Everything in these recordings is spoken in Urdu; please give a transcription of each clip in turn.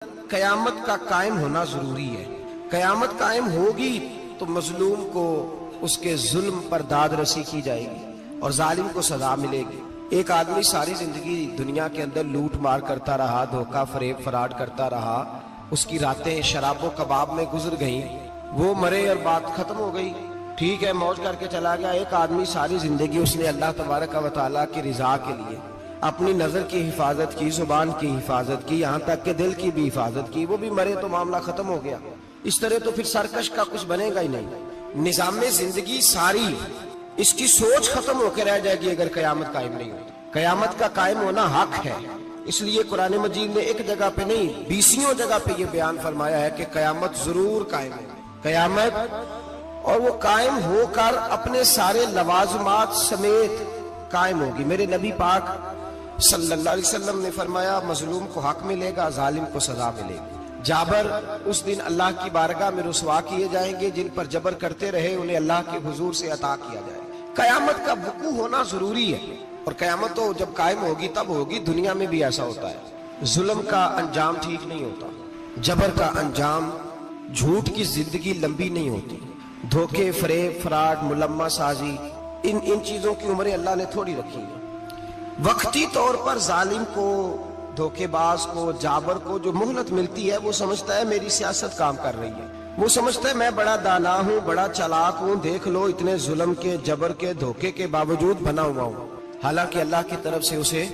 قیامت کا قائم ہونا ضروری ہے۔ قیامت قائم ہوگی تو مظلوم کو اس کے ظلم پر داد رسی کی جائے گی اور ظالم کو سزا ملے گی۔ ایک آدمی ساری زندگی دنیا کے اندر لوٹ مار کرتا رہا، دھوکہ فریب فراڈ کرتا رہا، اس کی راتیں شراب و کباب میں گزر گئیں، وہ مرے اور بات ختم ہو گئی، ٹھیک ہے، موج کر کے چلا گیا۔ ایک آدمی ساری زندگی اس نے اللہ تبارک و تعالیٰ کی رضا کے لیے اپنی نظر کی حفاظت کی، زبان کی حفاظت کی، یہاں تک کہ دل کی بھی حفاظت کی، وہ بھی مرے تو معاملہ ختم ہو گیا۔ اس طرح تو پھر سرکش کا کچھ بنے گا ہی نہیں۔ نظام زندگی ساری اس کی سوچ ختم ہو کے رہ جائے گی اگر قیامت قائم نہیں ہوتی۔ قیامت کا قائم ہونا حق ہے، اس لیے قرآن مجید نے ایک جگہ پہ نہیں 20 جگہ پہ یہ بیان فرمایا ہے کہ قیامت ضرور قائم ہے، قیامت، اور وہ قائم ہو کر اپنے سارے لوازمات سمیت قائم ہوگی۔ میرے نبی پاک صلی اللہ علیہ وسلم نے فرمایا مظلوم کو حق ملے گا، ظالم کو سزا ملے گی۔ جابر اس دن اللہ کی بارگاہ میں رسوا کیے جائیں گے، جن پر جبر کرتے رہے انہیں اللہ کے حضور سے عطا کیا جائے۔ قیامت کا وقوع ہونا ضروری ہے، اور قیامت تو جب قائم ہوگی تب ہوگی۔ دنیا میں بھی ایسا ہوتا ہے، ظلم کا انجام ٹھیک نہیں ہوتا، جبر کا انجام، جھوٹ کی زندگی لمبی نہیں ہوتی، دھوکے فریب فراڈ ملمہ سازی، ان چیزوں کی عمریں اللہ نے تھوڑی رکھی ہے۔ وقتی طور پر ظالم کو، دھوکے باز کو، جابر کو جو مہلت ملتی ہے وہ سمجھتا ہے میری سیاست کام کر رہی ہے، وہ سمجھتا ہے میں بڑا دانا ہوں، بڑا چالاک ہوں، دیکھ لو اتنے ظلم کے، جبر کے، دھوکے کے باوجود بنا ہوا ہوں۔ حالانکہ اللہ کی طرف سے اسے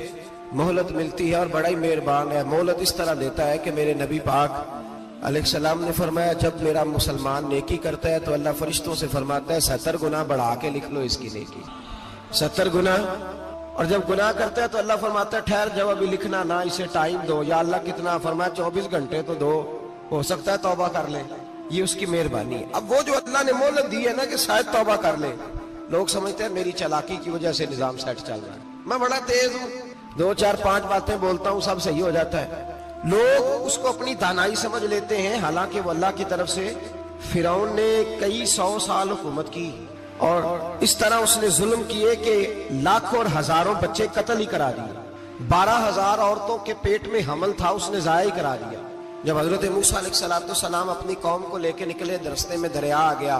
مہلت ملتی ہے اور بڑا ہی مہربان ہے۔ مہلت اس طرح دیتا ہے کہ میرے نبی پاک علیہ السلام نے فرمایا جب میرا مسلمان نیکی کرتا ہے تو اللہ فرشتوں سے فرماتا ہے 70 گناہ بڑھا کے لکھ لو اس کی نیکی، 70 گناہ۔ اور جب گناہ کرتا ہے تو اللہ فرماتا ہے ٹھہر جاؤ ابھی لکھنا نہ، اسے ٹائم دو۔ یا اللہ کتنا؟ فرمایا 24 گھنٹے تو دو، ہو سکتا ہے توبہ کر لے، یہ اس کی مہربانی ہے۔ اب وہ جو اللہ نے مہلت دی ہے نا کہ شاید توبہ کر لے، لوگ سمجھتے ہیں میری چالاکی کی وجہ سے نظام سیٹ چل رہا ہے، میں بڑا تیز ہوں، 2 4 5 باتیں بولتا ہوں سب صحیح ہو جاتا ہے۔ لوگ اس کو اپنی دانائی سمجھ لیتے ہیں، حالانکہ وہ اللہ کی طرف سے۔ فرعون نے کئی 100 سال حکومت کی اور اس طرح اس نے ظلم کیے کہ لاکھوں اور ہزاروں بچے قتل ہی کرا دیے، 12,000 عورتوں کے پیٹ میں حمل تھا اس نے ضائع کرا دیا۔ جب حضرت موسیٰ علیہ السلام اپنی قوم کو لے کے نکلے، راستے میں دریا آ گیا،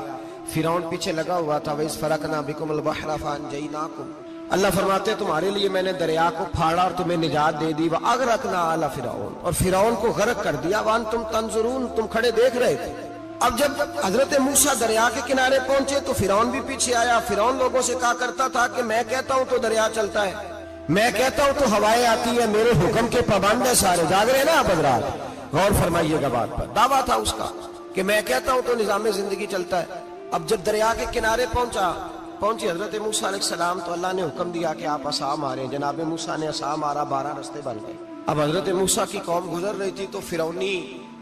فرعون پیچھے لگا ہوا تھا، وَإِذْ فَرَقْنَا بِكُمُ الْبَحْرَ فَأَنْجَيْنَاكُمْ، اللہ فرماتے ہیں تمہارے لیے میں نے دریا کو پھاڑا اور تمہیں نجات دے دی، وَأَغْرَقْنَا آلَ فِرْعَوْنَ، اور فرعون کو غرق کر دیا، وَأَنْتُمْ تَنْظُرُونَ، تم کھڑے دیکھ رہے تھے۔ اب جب حضرت موسیٰ دریا کے کنارے پہنچے تو فرعون بھی پیچھے آیا۔ فرعون لوگوں سے کہا کرتا تھا کہ میں کہتا ہوں تو دریا چلتا ہے، میں کہتا ہوں تو ہوائیں آتی ہیں، میرے حکم کے پابند ہے سارے۔ جاگ رہے ہیں نا آپ حضرات؟ غور فرمائیے گا بات پر۔ دعویٰ تھا اس کا کہ میں کہتا ہوں تو نظام زندگی چلتا ہے۔ اب جب دریا کے کنارے پہنچی حضرت موسیٰ علیہ السلام تو اللہ نے حکم دیا کہ آپ عصا ماریں۔ جناب موسیٰ نے عصا مارا، 12 رستے بن گئے۔ اب حضرت موسیٰ کی قوم گزر رہی تھی تو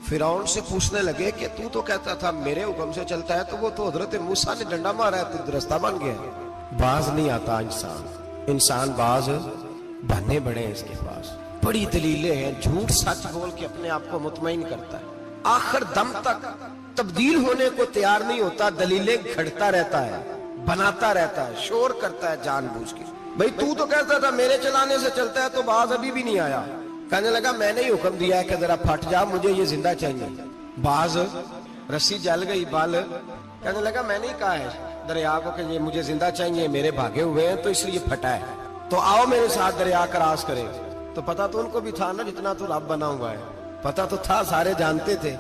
فرعون سے پوچھنے لگے کہ تو کہتا تھا میرے حکم سے چلتا ہے، تو وہ تو حضرت موسیٰ نے ڈنڈا مارا ہے تو رستہ بن گیا۔ باز نہیں آتا انسان باز بننے بڑے ہیں اس کے پاس، بڑی دلیلیں ہیں، جھوٹ سچ بول کے اپنے آپ کو مطمئن کرتا ہے، آخر دم تک تبدیل ہونے کو تیار نہیں ہوتا، دلیلیں گھڑتا رہتا ہے، بناتا رہتا ہے، شور کرتا ہے جان بوجھ کے۔ بھئی تو کہتا تھا میرے چلانے سے چلتا ہے، تو باز ابھی بھی نہیں آیا۔ کہنے لگا میں نے ہی حکم دیا ہے کہ ذرا پھٹ جا، مجھے یہ زندہ چاہیے۔ باز رسی جل گئی، بال کہنے لگا میں نے ہی کہا ہے دریا کو کہ یہ مجھے زندہ چاہیے، میرے بھاگے ہوئے ہیں تو اس لیے پھٹا ہے، تو آؤ میرے ساتھ دریا کراس کرے۔ تو پتا تو ان کو بھی تھا نا جتنا تو رب بنا ہوا ہے، پتا تو تھا، سارے جانتے تھے۔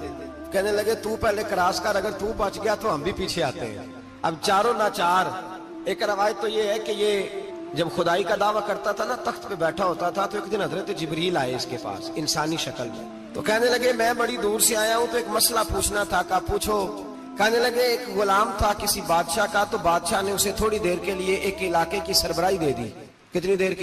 کہنے لگے تو پہلے کراس کر، اگر تو بچ گیا تو ہم بھی پیچھے آتے ہیں۔ اب چاروں ناچار۔ ایک روایت تو یہ ہے کہ یہ جب خدائی کا دعویٰ کرتا تھا نا، تخت پہ بیٹھا ہوتا تھا، تو ایک دن حضرت جبریل آئے اس کے پاس انسانی شکل میں، تو کہنے لگے میں بڑی دور سے آیا ہوں تو ایک مسئلہ پوچھنا تھا۔ کہا پوچھو۔ کہنے لگے ایک غلام تھا کسی بادشاہ کا، تو بادشاہ نے اسے تھوڑی دیر کے لیے ایک علاقے کی سربراہی دے دی۔ کتنی دیر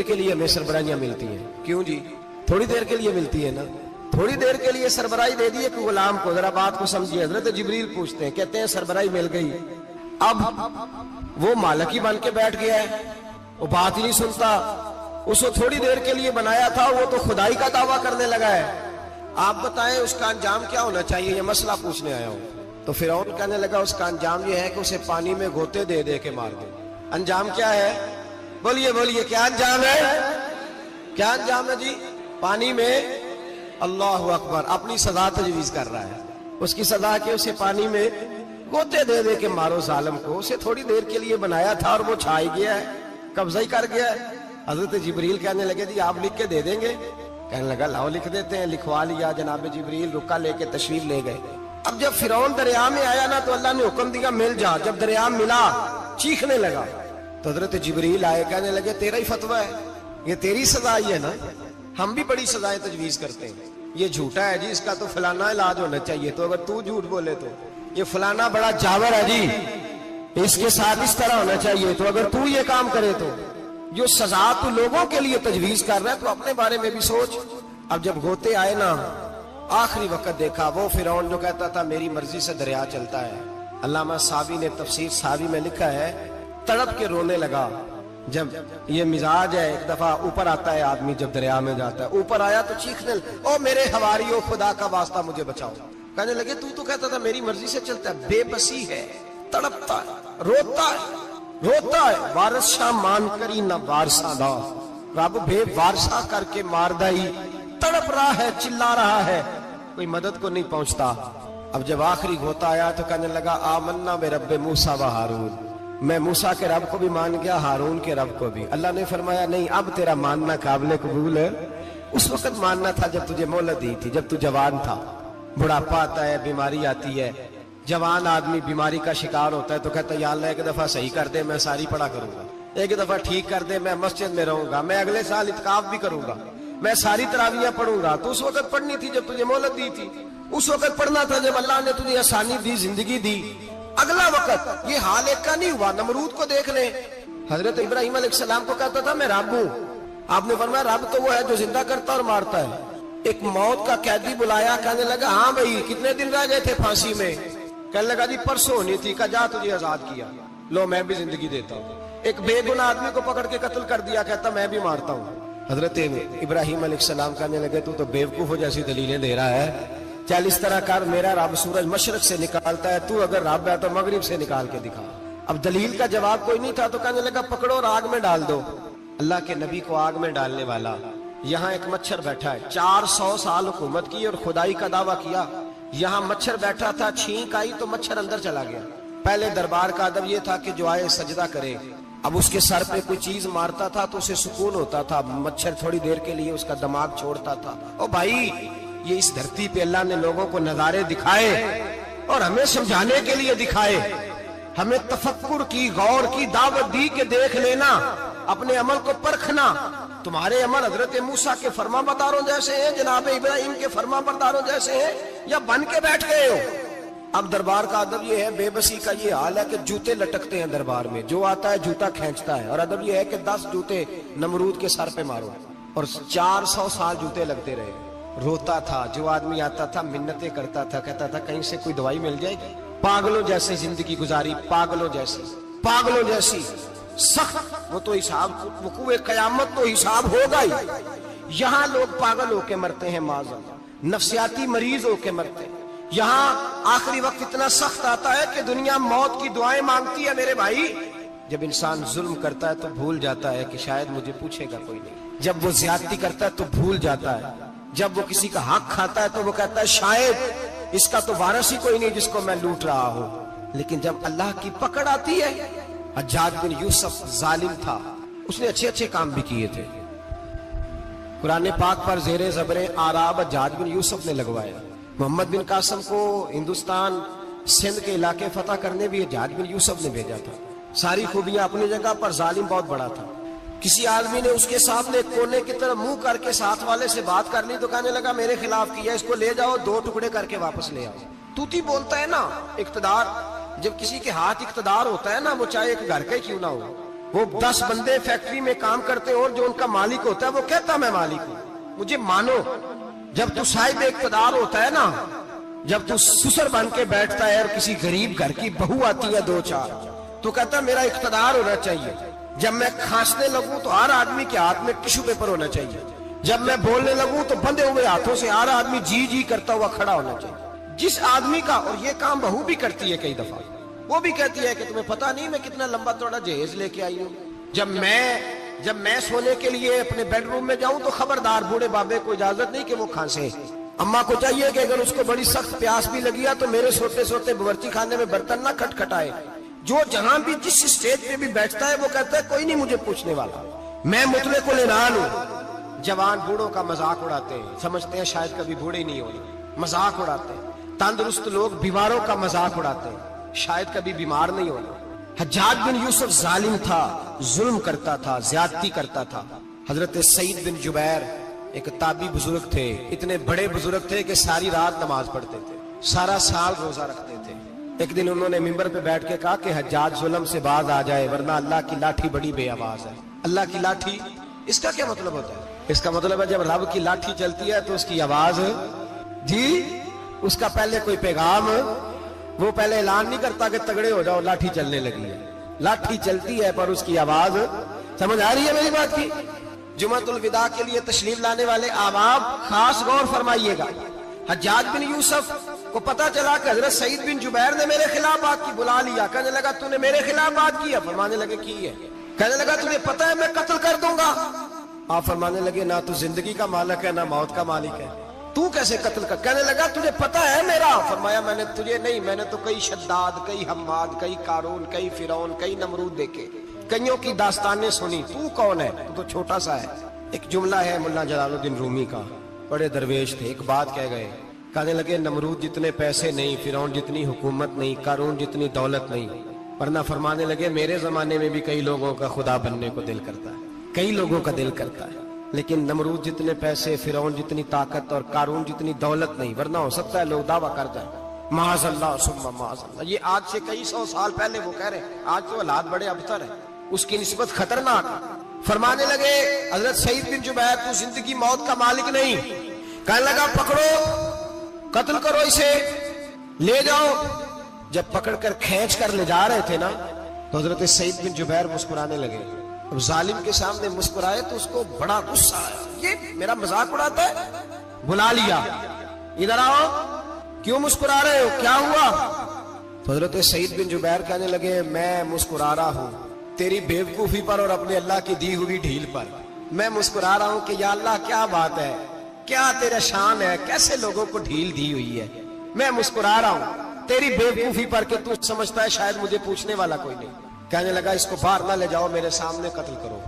کے لیے ہمیں سربراہیاں ملتی ہیں؟ کیوں جی؟ تھوڑی دیر کے لیے ملتی ہے نا، تھوڑی دیر کے لیے سربراہی دے دی ایک غلام کو۔ ذرا بات کو سمجھیے، حضرت جبریل پوچھتے ہیں، کہتے ہیں سربراہی مل گئی، اب وہ مالک ہی بن کے بیٹھ گیا ہے، وہ بات ہی نہیں سنتا، اس کو تھوڑی دیر کے لیے بنایا تھا، وہ تو خدائی کا دعویٰ کرنے لگا ہے، آپ بتائیں اس کا انجام کیا ہونا چاہیے؟ یہ مسئلہ پوچھنے آیا ہوں۔ تو فرعون کہنے لگا اس کا انجام یہ ہے کہ اسے پانی میں گوتے دے دے کے مار دے۔ انجام کیا ہے؟ بولیے کیا انجام ہے؟ کیا انجام ہے جی؟ پانی میں اللہ اکبر، اپنی سزا تجویز کر رہا ہے. اس کی سزا کہ اسے پانی میں گوتے دے دے کے مارو ظالم کو. اسے تھوڑی دیر کے لیے بنایا تھا اور وہ چھائی گیا ہے، قبضہ ہی کر گیا ہے. حضرت جبریل کہنے لگے جی آپ لکھ کے دے دیں گے؟ کہنے لگا لاؤ لکھ دیتے ہیں. لکھوا لیا. جناب جبریل رکا لے کے تشریف لے گئے. اب جب فرعون دریا میں آیا نا تو اللہ نے حکم دیا مل جا. جب دریا ملا چیخنے لگا تو حضرت جبریل آئے، کہنے لگے تیرا ہی فتویٰ ہے، یہ تیری سزا ہی ہے نا. ہم بھی بڑی سزائیں تجویز کرتے ہیں. یہ جھوٹا ہے جی، اس کا تو فلانا علاج ہونا چاہیے، تو اگر تو جھوٹ بولے تو یہ فلانا بڑا جاور ہے جی، اس کے ساتھ اس طرح ہونا چاہیے، تو اگر تو یہ کام کرے تو جو سزا تو لوگوں کے لیے تجویز کر رہا ہے تو اپنے بارے میں بھی سوچ. اب جب گوتے آئے نا آخری وقت دیکھا وہ فرعون جو کہتا تھا میری مرضی سے دریا چلتا ہے. علامہ صاوی نے تفسیر صاوی میں لکھا ہے تڑپ کے رونے لگا. جب یہ مزاج ہے ایک دفعہ اوپر آتا ہے آدمی جب دریا میں جاتا ہے، اوپر آیا تو چیخنے او میرے حواریو خدا کا واسطہ مجھے بچاؤ. کہنے لگے تو کہتا تھا میری مرضی سے چلتا ہے. بے بسی ہے، تڑپتا ہے، روتا ہے. وارث شاہ مان کری نہ وارثہ دا، رب بے وارثہ کر کے مار دائی. تڑپ رہا ہے، چلا رہا ہے، کوئی مدد کو نہیں پہنچتا. اب جب آخری گھوتا آیا تو کہنے لگا آمنا برب موسیٰ و ہارون، میں موسیٰ کے رب کو بھی مان گیا، ہارون کے رب کو بھی. اللہ نے فرمایا نہیں اب تیرا ماننا قابل قبول ہے. اس وقت ماننا تھا جب تجھے مہلت دی تھی، جب تو جوان تھا. بڑھاپا آتا ہے، بیماری آتی ہے، جوان آدمی بیماری کا شکار ہوتا ہے تو کہتا ہے یا اللہ ایک دفعہ صحیح کر دے میں ساری پڑھا کروں گا، ایک دفعہ ٹھیک کر دے میں مسجد میں رہوں گا، میں اگلے سال اعتکاف بھی کروں گا، میں ساری تراویحیں پڑھوں گا. تو اس وقت پڑھنی تھی جب تجھے مہلت دی تھی، اس وقت پڑھنا تھا جب اللہ نے تجھے آسانی دی، زندگی دی. اگلا وقت یہ حال ایک کا نہیں ہوا. نمرود کو دیکھ لیں، حضرت ابراہیم علیہ السلام کو کہتا تھا میں رب ہوں. آپ نے فرمایا رب تو وہ ہے جو زندہ کرتا اور مارتا ہے. ایک موت کا قیدی بلایا، کہنے لگا ہاں بھائی کتنے دن رہ گئے تھے پھانسی میں؟ کہنے لگا جی پرسوں ہونی تھی. کہا جا تجھے آزاد کیا، لو میں بھی زندگی دیتا ہوں. ایک بے گناہ آدمی کو پکڑ کے قتل کر دیا، کہتا میں بھی مارتا ہوں. حضرت ابراہیم علیہ السلام کہنے لگے تو بیوقوفوں جیسی دلیلیں دے رہا ہے. چل اس طرح کر، میرا رب سورج مشرق سے نکالتا ہے، تو اگر رب ہے تو مغرب سے نکال کے دکھا. اب دلیل کا جواب کوئی نہیں تھا تو کہنے لگا پکڑو اور آگ میں ڈال دو. اللہ کے نبی کو آگ میں ڈالنے والا. یہاں ایک مچھر بیٹھا ہے، 400 سال حکومت کی اور خدائی کا دعویٰ کیا. یہاں مچھر بیٹھا تھا، چھینک آئی تو مچھر اندر چلا گیا. پہلے دربار کا ادب یہ تھا کہ جو آئے سجدہ کرے. اب اس کے سر پہ کوئی چیز مارتا تھا تو اسے سکون ہوتا تھا، مچھر تھوڑی دیر کے لیے اس کا دماغ چھوڑتا تھا. او بھائی یہ اس دھرتی پہ اللہ نے لوگوں کو نظارے دکھائے اور ہمیں سمجھانے کے لیے دکھائے، ہمیں تفکر کی، غور کی دعوت دی کہ دیکھ لینا، اپنے عمل کو پرکھنا. تمہارے عمل حضرت موسیٰ کے فرما برداروں جیسے ہیں، جناب ابراہیم کے فرما برداروں جیسے ہیں، یا بن کے بیٹھ گئے ہو؟ اب دربار کا ادب یہ ہے، بے بسی کا یہ حال ہے کہ جوتے لٹکتے ہیں دربار میں، جو آتا ہے جوتا کھینچتا ہے. اور ادب یہ ہے کہ 10 جوتے نمرود کے سر پہ مارو. اور 400 سال جوتے لگتے رہے. روتا تھا، جو آدمی آتا تھا منتیں کرتا تھا، کہتا تھا کہیں سے کوئی دوائی مل جائے گی. پاگلوں جیسی زندگی گزاری، پاگلوں جیسی سخت. وہ تو حساب وقوع قیامت تو حساب ہوگا ہی. یہاں لوگ پاگل ہو کے مرتے ہیں، معذرت نفسیاتی مریض ہو کے مرتے ہیں. یہاں آخری وقت اتنا سخت آتا ہے کہ دنیا موت کی دعائیں مانگتی ہے. میرے بھائی جب انسان ظلم کرتا ہے تو بھول جاتا ہے کہ شاید مجھے پوچھے گا کوئی نہیں. جب وہ زیادتی کرتا ہے تو بھول جاتا ہے. جب وہ کسی کا حق کھاتا ہے تو وہ کہتا ہے شاید اس کا تو وارث ہی کوئی نہیں جس کو میں لوٹ رہا ہوں. لیکن جب اللہ کی پکڑ آتی ہے، حجاج بن یوسف ظالم تھا، اس نے اچھے کام بھی کیے تھے. قرآن پاک پر زیر زبر آراب حجاج بن یوسف نے لگوایا. محمد بن قاسم کو ہندوستان سندھ کے علاقے فتح کرنے بھی حجاج بن یوسف نے بھیجا تھا. ساری خوبیاں اپنی جگہ پر، ظالم بہت بڑا تھا. کسی آدمی نے اس کے سامنے کونے کی طرف منہ کر کے ساتھ والے سے بات کر لی تو کہنے لگا میرے خلاف کیا، اس کو لے جاؤ 2 ٹکڑے کر کے واپس لے آؤ. توتی بولتا ہے نا اقتدار. جب کسی کے ہاتھ اقتدار ہوتا ہے نا، وہ چاہے ایک گھر کا ہی کیوں نہ ہو، وہ 10 بندے فیکٹری میں کام کرتے اور جو ان کا مالک ہوتا ہے وہ کہتا میں مالک ہوں، مجھے مانو. جب تو صاحب اقتدار ہوتا ہے نا، جب تو سسر بن کے بیٹھتا ہے اور کسی غریب گھر کی بہو آتی ہے 2-4 تو کہتا میرا اقتدار ہونا چاہیے. جب میں کھانسنے لگوں تو ہر آدمی کے ہاتھ میں ٹشو پیپر ہونا چاہیے. جب میں بولنے لگوں تو بندے ہوئے ہاتھوں سے ہر آدمی جی کرتا ہوا کھڑا ہونا چاہیے. جس آدمی کا، اور یہ کام بہو بھی کرتی ہے کئی دفعہ، وہ بھی کہتی ہے کہ تمہیں پتہ نہیں میں کتنا لمبا چوڑا جہیز لے کے آئی ہوں. جب میں جب میں سونے کے لیے اپنے بیڈ روم میں جاؤں تو خبردار بوڑھے بابے کو اجازت نہیں کہ وہ کھانسے. اماں کو چاہیے کہ اگر اس کو بڑی سخت پیاس بھی لگی ہے تو میرے سوتے سوتے باورچی خانے میں برتن نہ کھٹکھٹائے. جو جہاں بھی جس اسٹیج پہ بھی بیٹھتا ہے وہ کہتا ہے کوئی نہیں مجھے پوچھنے والا, میں مطلق العنان ہوں. جوان بوڑھوں کا مذاق اڑاتے ہیں, سمجھتے ہیں شاید کبھی بوڑھے نہیں ہوئے, مذاق اڑاتے ہیں. تندرست لوگ بیماروں کا مذاق اڑاتے ہیں, شاید کبھی بیمار نہیں ہوئے. حجاج بن یوسف ظالم تھا, ظلم کرتا تھا, زیادتی کرتا تھا. حضرت سعید بن جبیر ایک تابعی بزرگ تھے, اتنے بڑے بزرگ تھے کہ ساری رات نماز پڑھتے تھے, سارا سال روزہ رکھتے تھے. ایک دن انہوں نے منبر پہ بیٹھ کے کہا کہ حجاج ظلم سے باز آ جائے ورنہ اللہ کی لاٹھی بڑی بے آواز ہے. اللہ کی لاٹھی, اس کا کیا مطلب ہوتا ہے؟ اس کا مطلب ہے جب رب کی لاٹھی چلتی ہے تو اس کی آواز, جی اس کا پہلے کوئی پیغام, وہ پہلے اعلان نہیں کرتا کہ تگڑے ہو جاؤ لاٹھی چلنے لگی ہے. لاٹھی چلتی ہے پر اس کی آواز, سمجھ آ رہی ہے میری بات کی؟ جمعۃ الوداع کے لیے تشریف لانے والے عوام خاص غور فرمائیے گا. حجاج بن یوسف کو پتا چلا کہ حضرت سعید بن جبیر نے میرے خلاف بات کی, بلا لیا. کہنے لگا تو نے میرے خلاف بات کی؟ فرمانے لگے کی ہے. کہنے لگا تجھے پتا ہے میں قتل کر دوں گا. آپ فرمانے لگے نہ تو زندگی کا مالک ہے نہ موت کا مالک ہے, تو کیسے قتل کر؟ کہنے لگا تجھے پتا ہے میرا. فرمایا میں نے تجھے نہیں, میں نے تو کئی شداد, کئی حماد, کئی قارون, کئی فرعون, کئی نمرود دیکھے, کئیوں کی داستانیں سنی. تو کون ہے؟ تو چھوٹا سا ہے. ایک جملہ ہے مولا جلال الدین رومی کا, بڑے درویش تھے, ایک بات کہہ گئے. کہنے لگے نمرود جتنے پیسے نہیں, فرعون جتنی حکومت نہیں, قارون جتنی دولت نہیں, ورنہ فرمانے لگے میرے زمانے میں بھی کئی لوگوں کا خدا بننے کو دل کرتا ہے, کئی لوگوں کا دل کرتا ہے, لیکن نمرود جتنے پیسے, فرعون جتنی طاقت اور قارون جتنی دولت نہیں. ورنہ ہو سکتا ہے لوگ دعویٰ کر جائیں معاذ اللہ ثم معاذ اللہ. یہ آج سے کئی سو سال پہلے وہ کہہ رہے ہیں, آج تو حالات بڑے ابتر ہیں, اس کی نسبت خطرناک. فرمانے لگے حضرت سعید بن جبیر تو زندگی موت کا مالک نہیں. کہنے لگا پکڑو, قتل کرو اسے, لے جاؤ. جب پکڑ کر کھینچ کر لے جا رہے تھے نا تو حضرت سعید بن جبیر مسکرانے لگے. اب ظالم کے سامنے مسکرائے تو اس کو بڑا غصہ آیا, یہ میرا مذاق اڑاتا ہے. بلا لیا, ادھر آؤ, کیوں مسکرا رہے ہو, کیا ہوا؟ تو حضرت سعید بن جبیر کہنے لگے میں مسکرا رہا ہوں تیری بیوقوفی پر اور اپنے اللہ کی دی ہوئی ڈھیل پر. میں مسکرا رہا ہوں کہ یا اللہ کیا بات ہے, کیا تیرا شان ہے, کیسے لوگوں کو ڈھیل دی ہوئی ہے. میں مسکرا رہا ہوں تیری بیوقوفی پر کہ تو سمجھتا ہے شاید مجھے پوچھنے والا کوئی نہیں. کہنے لگا اس کو باہر نہ لے جاؤ, میرے سامنے قتل کرو.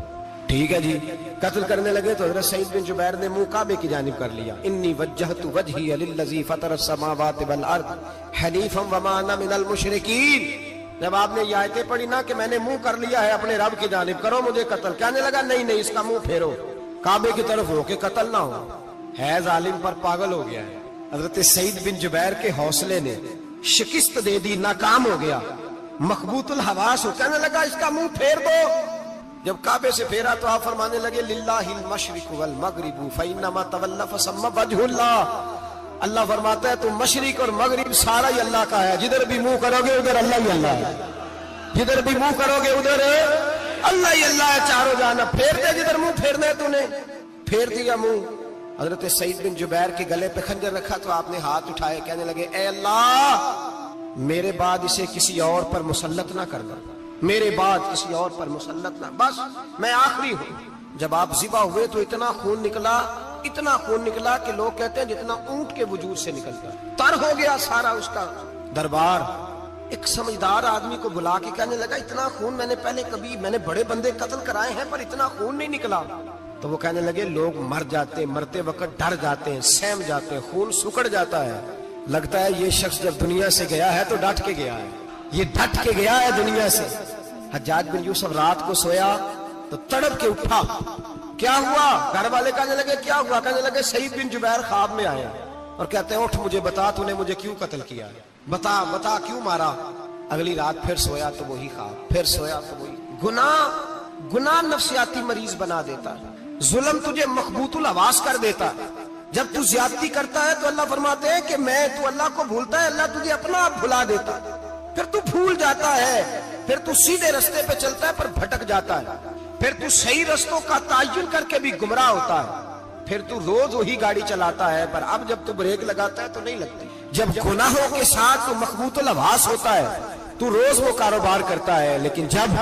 ٹھیک ہے جی. قتل کرنے لگے تو حضرت سعید بن جبیر نے منہ کعبے کی جانب کر لیا. انی وجہت وجہی للذی فطر السماوات والارض حنیفا وما انا من المشرکین. جب آپ نے یہ آیتیں پڑھی نا کہ میں نے منہ کر لیا ہے اپنے رب کی جانب, کرو مجھے قتل. کہنے لگا نہیں نہیں, اس کا منہ پھیرو, کعبے کی طرف ہو کے قتل نہ ہو. ہے ظالم پر پاگل ہو گیا ہے. حضرت سعید بن جبیر کے حوصلے نے شکست دے دی, ناکام ہو گیا, مخبوط الحواس ہو. کہنے لگا اس کا منہ پھیر دو. جب کعبے سے پھیرا تو آپ فرمانے لگے للہ المشرق والمغرب فانما تولى فثم وجه اللہ. اللہ فرماتا ہے تو مشرق اور مغرب سارا ہی اللہ کا ہے, جدھر بھی منہ کرو گے ادھر اللہ ہی اللہ ہے, جدھر بھی منہ کرو گے ادھر اللہ ہی اللہ ہے چاروں جانب. پھیر دے جدھر منہ پھیرنا ہے, تو نے پھیر دیا منہ. حضرت سعید بن جبیر کے گلے پہ خنجر رکھا تو آپ نے ہاتھ اٹھائے, کہنے لگے اے اللہ میرے بعد اسے کسی اور پر مسلط نہ کرنا, میرے بعد کسی اور پر مسلط نہ, بس میں آخری ہوں. جب آپ ذبح ہوئے تو اتنا خون نکلا, اتنا خون نکلا کہ لوگ کہتے ہیں جتنا اونٹ کے وجود سے نکلتا, تر ہو گیا سارا اس کا دربار. ایک سمجھدار آدمی کو بلا کے کہنے لگا اتنا خون میں نے پہلے کبھی, میں نے بڑے بندے قتل کرائے ہیں پر اتنا خون نہیں نکلا. تو وہ کہنے لگے لوگ مر جاتے, مرتے وقت ڈر جاتے ہیں, سہم جاتے ہیں, خون سکڑ جاتا ہے, لگتا ہے یہ شخص جب دنیا سے گیا ہے تو ڈٹ کے گیا ہے, یہ ڈٹ کے گیا ہے دنیا سے. حجاج بن یوسف رات کو سویا تو تڑپ کے اٹھا, کیا ہوا؟ گھر والے کہنے لگے کیا ہوا؟ کہنے لگے سعید بن جبیر خواب میں آئے اور کہتے ہیں اٹھ مجھے بتا تو نے مجھے کیوں قتل کیا, بتا بتا کیوں مارا. اگلی رات پھر سویا تو وہی خواب, پھر سویا تو وہی. گناہ نفسیاتی مریض بنا دیتا ہے, ظلم تجھے مخبوط الحواس کر دیتا ہے. جب تو زیادتی کرتا ہے تو اللہ فرماتے ہیں کہ میں, تو اللہ کو بھولتا ہے, اللہ تجھے اپنا آپ بھلا دیتا ہے. پھر تو بھول جاتا ہے, پھر تو سیدھے رستے پہ چلتا ہے پر بھٹک جاتا ہے, پھر تو صحیح رستوں کا تعین کر کے بھی گمراہ ہوتا ہے, پھر تو روز وہی گاڑی چلاتا ہے پر اب جب تو بریک لگاتا ہے تو نہیں لگتی. جب گناہوں کے ساتھ تو مخبوط الحواس ہوتا ہے تو روز وہ کاروبار کرتا ہے, لیکن جب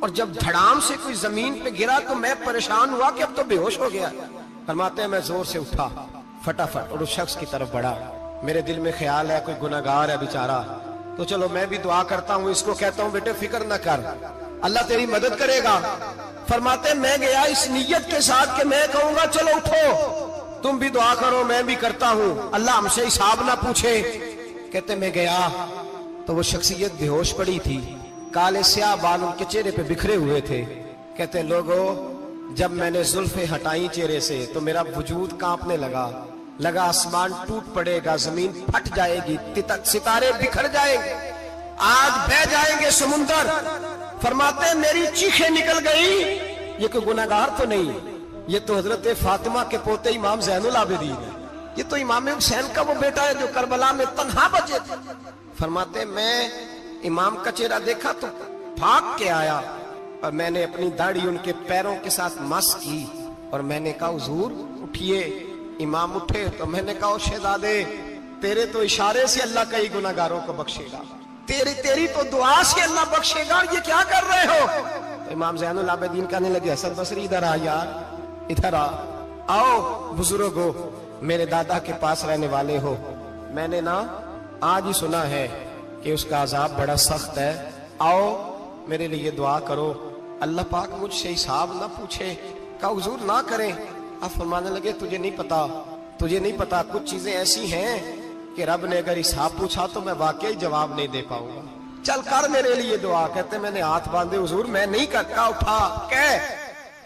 اور جب دھڑام سے کوئی زمین پہ گرا تو میں پریشان ہوا کہ اب تو بے ہوش ہو گیا. فرماتے ہیں میں زور سے اٹھا فٹافٹ اور اس شخص کی طرف بڑھا. میرے دل میں خیال ہے کوئی گناہگار ہے بیچارہ, تو چلو میں بھی دعا کرتا ہوں, اس کو کہتا ہوں بیٹے فکر نہ کر, اللہ تیری مدد کرے گا. فرماتے ہیں میں گیا اس نیت کے ساتھ کہ میں کہوں گا چلو اٹھو تم بھی دعا کرو میں بھی کرتا ہوں, اللہ ہم سے حساب نہ پوچھے. کہتے میں گیا تو وہ شخصیت بے ہوش پڑی تھی, کالے سیاہ بال ان کے چہرے پہ بکھرے ہوئے تھے. کہتے لوگوں جب میں نے زلفیں ہٹائیں چہرے سے تو میرا وجود کانپنے لگا آسمان ٹوٹ پڑے گا, زمین پھٹ جائے گی, ستارے بکھر جائیں گے, آج بہ جائیں گے سمندر. فرماتے ہیں میری چیخیں نکل گئی, یہ کوئی گناہگار تو نہیں, یہ تو حضرت فاطمہ کے پوتے امام زین العابدین ہے, یہ تو امام حسین کا وہ بیٹا ہے جو کربلا میں تنہا بچے تھے. فرماتے ہیں میں امام کا چہرہ دیکھا تو بھاگ کے آیا اور میں نے اپنی داڑھی ان کے پیروں کے ساتھ مس کی اور میں نے کہا حضور اٹھئے. امام اٹھے تو میں نے کہا شہزادے تیرے تو اشارے سے اللہ کئی گناہگاروں کو بخشے گا, تیری تو دعا سے اللہ بخشے گا, یہ کیا کر رہے ہو؟ تو امام زین العابدین کہنے لگے حسن بصری ادھر آ یار, ادھر آؤ بزرگو, میرے دادا کے پاس رہنے والے ہو, میں نے نا آج ہی سنا ہے کہ اس کا عذاب بڑا سخت ہے, آؤ میرے لیے دعا کرو, اللہ پاک مجھ سے حساب نہ پوچھے. کہا حضور نہ کریں. اب فرمانے لگے تجھے نہیں پتا کچھ چیزیں ایسی ہیں کہ رب نے اگر حساب پوچھا تو میں واقعی جواب نہیں دے پاؤں گا, چل کر میرے لیے دعا. کہتے میں نے ہاتھ باندھے حضور میں نہیں کرتا, اٹھا کہہ.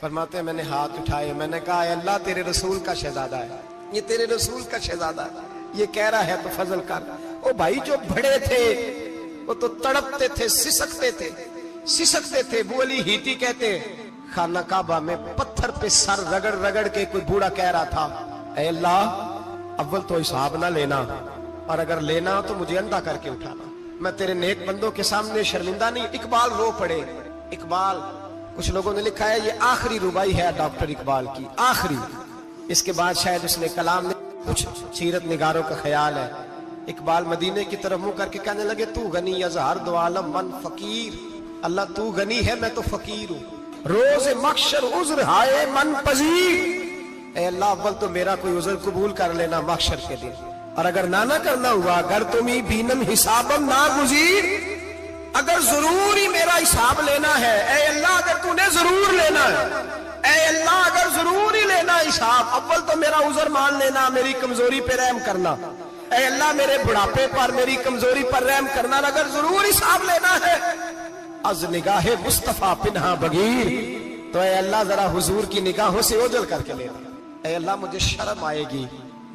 فرماتے ہیں میں نے ہاتھ اٹھائے, میں نے کہا اے اللہ تیرے رسول کا شہزادہ ہے, یہ تیرے رسول کا شہزادہ ہے, یہ کہہ رہا ہے تو فضل کر. او بھائی جو بڑے تھے وہ تو تڑپتے تھے, سسکتے تھے. ابو علی ہیتی کہتے خانہ کعبہ میں پتھر پہ سر رگڑ رگڑ کے کوئی بوڑھا کہہ رہا تھا اے اللہ اول تو حساب نہ لینا, اور اگر لینا تو مجھے اندھا کر کے اٹھانا, میں تیرے نیک بندوں کے سامنے شرمندہ نہیں. اقبال رو پڑے. اقبال کچھ لوگوں نے لکھا ہے یہ آخری ربائی ہے ڈاکٹر اقبال کی, آخری. اس کے بعد شاید اس نے کلام میں کچھ سیرت نگاروں کا خیال ہے. اقبال مدینے کی طرف منہ کر کے کہنے لگے تو غنی اظہار دو عالم من فقیر, اللہ تو غنی ہے میں تو فقیر ہوں, روز محشر عذر ہائے من پذیر. اے اللہ اول تو میرا کوئی عذر قبول کر لینا محشر کے دن, اور اگر نہ کرنا ہوا اگر تمہیں بینم حسابم نہ گزیر, اگر ضروری میرا حساب لینا ہے اے اللہ, اگر تو نے ضرور لینا ہے اے اللہ, اگر ضروری لینا حساب اول تو میرا عذر مان لینا, میری کمزوری پہ رحم کرنا اے اللہ, میرے بڑھاپے پر میری کمزوری پر رحم کرنا, اگر ضرور حساب لینا ہے از نگاہ مصطفیٰ پنہا بغیر, تو اے اللہ ذرا حضور کی نگاہوں سے اوجل کر کے لینا. اے اللہ مجھے شرم آئے گی,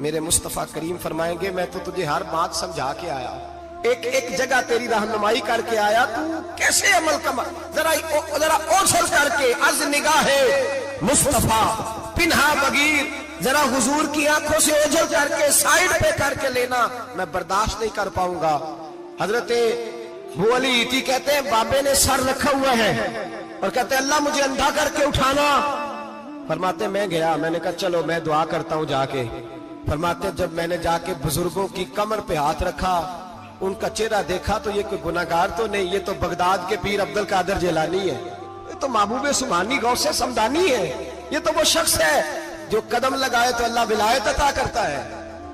میرے مصطفیٰ کریم فرمائیں گے میں تو تجھے ہر بات سمجھا کے آیا, ایک جگہ تیری رہنمائی کر کے آیا, تو کیسے عمل کما, ذرا اوجل کر کے از نگاہ مصطفیٰ پنہا بغیر, ذرا حضور کی آنکھوں سے اوجل کر کے سائیڈ پہ کر کے لینا, میں برداشت نہیں کر پاؤں گا. حضرت ابو علی ایتی کہتے ہیں بابے نے سر رکھا ہوا ہے اور کہتے ہیں اللہ مجھے اندھا کر کے اٹھانا. فرماتے میں گیا, میں نے کہا چلو میں دعا کرتا ہوں جا کے. فرماتے جب میں نے جا کے بزرگوں کی کمر پہ ہاتھ رکھا, ان کا چہرہ دیکھا تو یہ کوئی گناہگار تو نہیں, یہ تو بغداد کے پیر عبد القادر جیلانی ہے, یہ تو محبوب سبحانی غوث سمدانی ہے, یہ تو وہ شخص ہے جو قدم لگائے تو اللہ ولایت عطا کرتا ہے.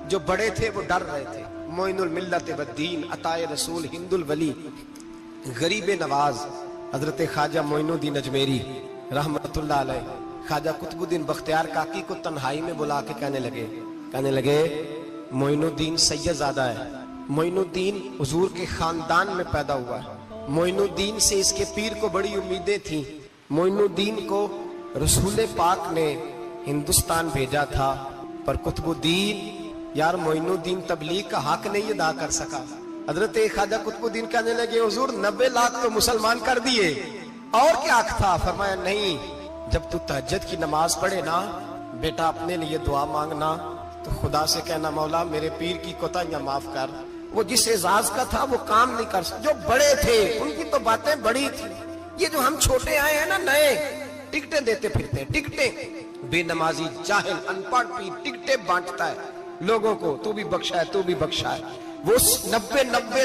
جو بڑے تھے وہ ڈر رہے تھے. معین الملت والدین عطائے رسول ہند الولی غریب نواز حضرت خواجہ معین الدین اجمیری رحمت اللہ علیہ, خواجہ قطب الدین بختیار کاکی کو تنہائی میں بلا کے کہنے لگے معین الدین سید زادہ ہے, معین الدین حضور کے خاندان میں پیدا ہوا ہے, معین الدین سے اس کے پیر کو بڑی امیدیں تھیں, معین الدین کو رسول پاک نے ہندوستان بھیجا تھا, پر قطب الدین یار معین الدین تبلیغ کا حق نہیں ادا کر سکا. حضرت خواجہ قطب الدین کہنے لگے حضور 90 لاکھ تو مسلمان کر دیے, اور کیا حق تھا؟ فرمایا نہیں, جب تو تہجد کی نماز پڑھے نا بیٹا اپنے لیے دعا مانگنا تو خدا سے کہنا مولا میرے پیر کی کوتاہیاں معاف کر. وہ جس اعزاز کا تھا وہ کام نہیں کر سکتا, جو بڑے تھے ان کی تو باتیں بڑی تھی. یہ جو ہم چھوٹے آئے ہیں نا نئے, ٹکٹیں دیتے پھرتے ہیں, ٹکٹیں, بے نمازی جاہل ان پڑھ پیر ٹکٹیں بانٹتا ہے لوگوں کو, تو بھی بخشا ہے تو بھی بخشا ہے. وہ 90